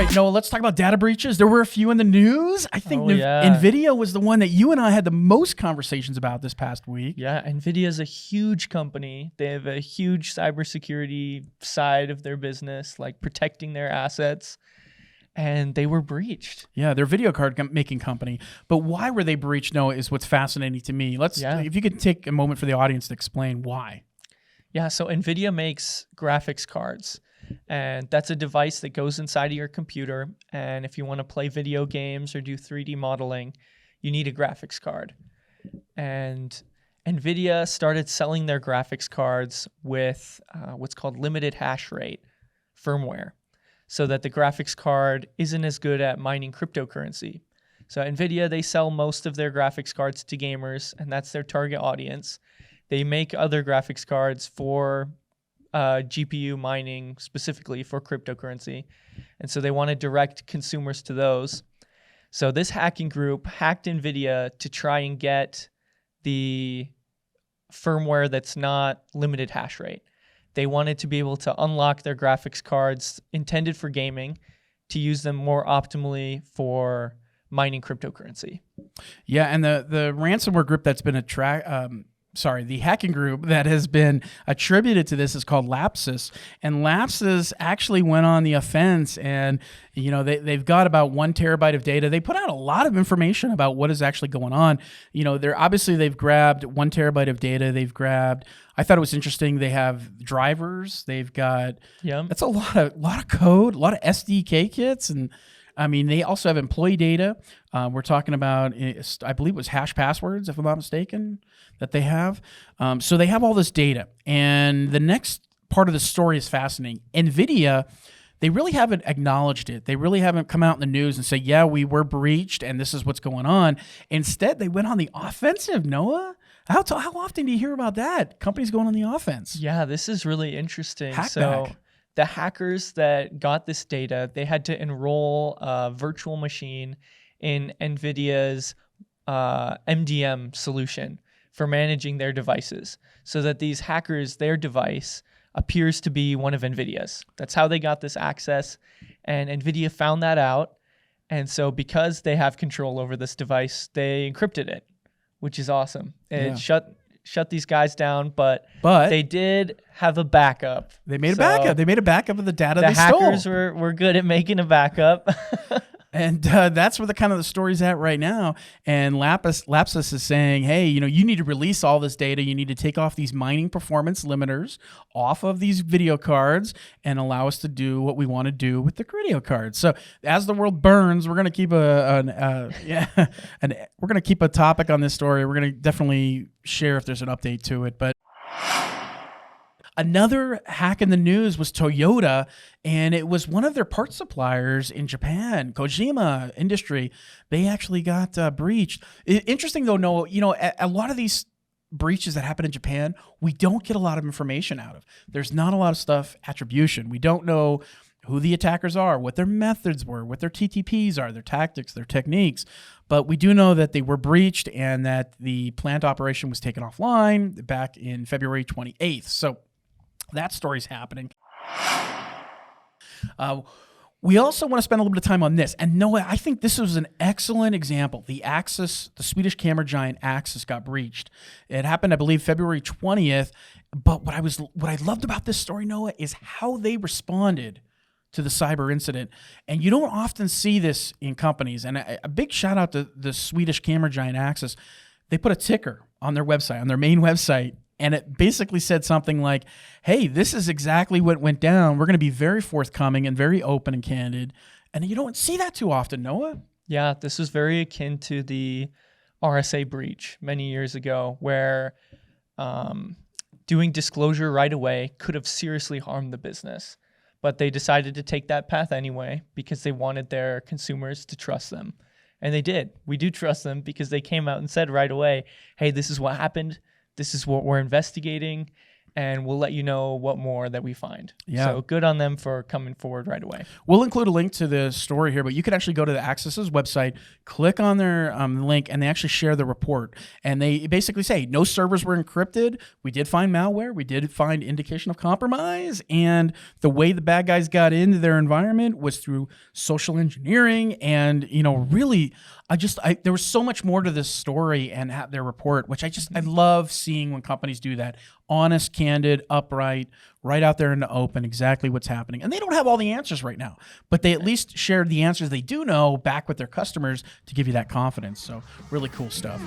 right, Noah, let's talk about data breaches. There were a few in the news. I think Nvidia was the one that you and I had the most conversations about this past week. Yeah, Nvidia is a huge company. They have a huge cybersecurity side of their business, like protecting their assets, and they were breached. Yeah, they're a video card making company. But why were they breached, Noah, is what's fascinating to me. If you could take a moment for the audience to explain why. Yeah, so Nvidia makes graphics cards. And that's a device that goes inside of your computer. And if you want to play video games or do 3D modeling, you need a graphics card. And Nvidia started selling their graphics cards with what's called limited hash rate firmware, so that the graphics card isn't as good at mining cryptocurrency. So Nvidia, they sell most of their graphics cards to gamers, and that's their target audience. They make other graphics cards for GPU mining, specifically for cryptocurrency. And so they want to direct consumers to those. So this hacking group hacked Nvidia to try and get the firmware that's not limited hash rate. They wanted to be able to unlock their graphics cards intended for gaming to use them more optimally for mining cryptocurrency. Yeah, and the ransomware group that's been the hacking group that has been attributed to this is called Lapsus, and Lapsus actually went on the offense, and they've got about 1 terabyte of data. They put out a lot of information about what is actually going on. They've grabbed 1 terabyte of data. They've grabbed, I thought it was interesting, they have drivers. They've got that's a lot of code, a lot of SDK kits, and I mean, they also have employee data. We're talking about, I believe it was hash passwords, if I'm not mistaken, that they have. So they have all this data. And the next part of the story is fascinating. NVIDIA, they really haven't acknowledged it. They really haven't come out in the news and say, yeah, we were breached and this is what's going on. Instead, they went on the offensive, Noah. How often do you hear about that? Companies going on the offense. Yeah, this is really interesting. Hackback. The hackers that got this data, they had to enroll a virtual machine in NVIDIA's MDM solution for managing their devices, so that these hackers, their device appears to be one of NVIDIA's. That's how they got this access, and NVIDIA found that out. And so because they have control over this device, they encrypted it, which is awesome. It shut these guys down, but they did have a backup. They made a backup. They made a backup of the data they stole. The hackers were good at making a backup. And that's where the story's at right now. And Lapsus is saying, hey, you need to release all this data. You need to take off these mining performance limiters off of these video cards and allow us to do what we want to do with the video cards. So as the world burns, we're going to keep we're going to keep a topic on this story. We're going to definitely share if there's an update to it. But another hack in the news was Toyota, and it was one of their parts suppliers in Japan, Kojima Industry. They actually got breached. Interesting though, Noah, a lot of these breaches that happen in Japan, we don't get a lot of information out of. There's not a lot of stuff, attribution. We don't know who the attackers are, what their methods were, what their TTPs are, their tactics, their techniques. But we do know that they were breached and that the plant operation was taken offline back in February 28th. So that story's happening. We also want to spend a little bit of time on this. And Noah, I think this was an excellent example. The Swedish camera giant Axis got breached. It happened, I believe, February 20th. But what I loved about this story, Noah, is how they responded to the cyber incident. And you don't often see this in companies. And a big shout out to the Swedish camera giant Axis. They put a ticker on their website, on their main website, and it basically said something like, hey, this is exactly what went down. We're going to be very forthcoming and very open and candid. And you don't see that too often, Noah. Yeah, this was very akin to the RSA breach many years ago, where doing disclosure right away could have seriously harmed the business. But they decided to take that path anyway because they wanted their consumers to trust them. And they did. We do trust them because they came out and said right away, hey, this is what happened. This is what we're investigating. and we'll let you know what more that we find. Yeah. So good on them for coming forward right away. We'll include a link to the story here, but you can actually go to the Access's website, click on their link, and they actually share the report. And they basically say, no servers were encrypted. We did find malware. We did find indication of compromise. And the way the bad guys got into their environment was through social engineering. And, really, there was so much more to this story and their report, which I love seeing when companies do that. Honest, candid, upright, right out there in the open, exactly what's happening. And they don't have all the answers right now, but they at least shared the answers they do know back with their customers to give you that confidence. So really cool stuff.